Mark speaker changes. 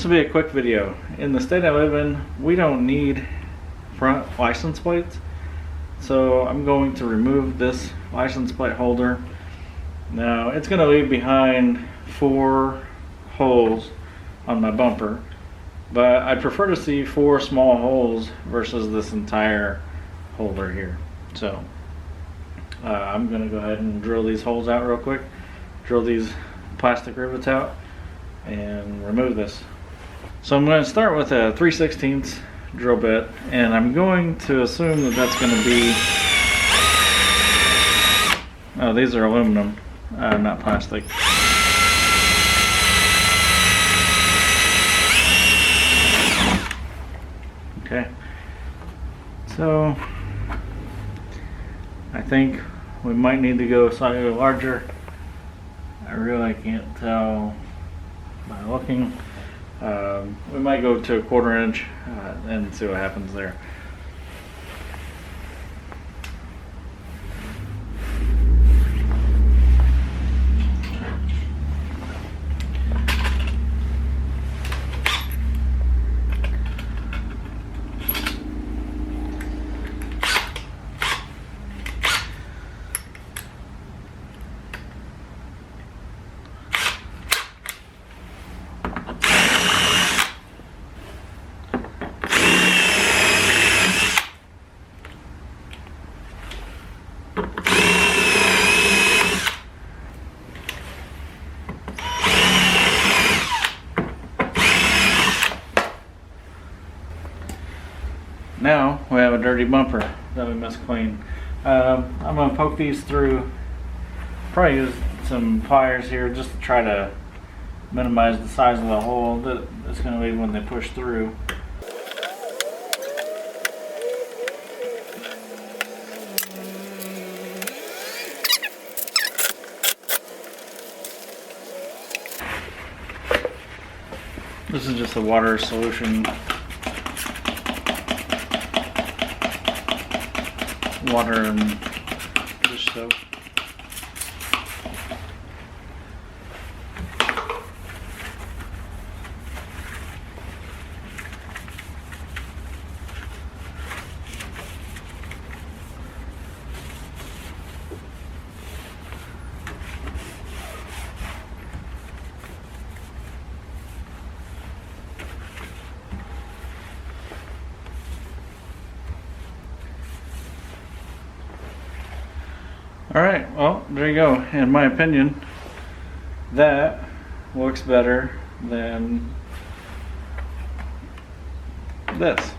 Speaker 1: will be a quick video. In the state I live in, we don't need front license plates. So I'm going to remove this license plate holder. Now it's going to leave behind 4 holes on my bumper, but I prefer to see 4 small holes versus this entire holder here. So I'm going to go ahead and drill these holes out real quick, drill these plastic rivets out, and remove this. So I'm going to start with a 3/16 drill bit, and I'm going to assume that that's going to be, oh, these are aluminum, not plastic. Okay, so I think we might need to go slightly larger. I really can't tell by looking. We might go to a 1/4 inch and see what happens there. Now we have a dirty bumper that we must clean. I'm going to poke these through, probably use some pliers here just to try to minimize the size of the hole that it's going to leave when they push through. This is just a water solution. Water and dish soap. Alright, well, there you go. In my opinion, that looks better than this.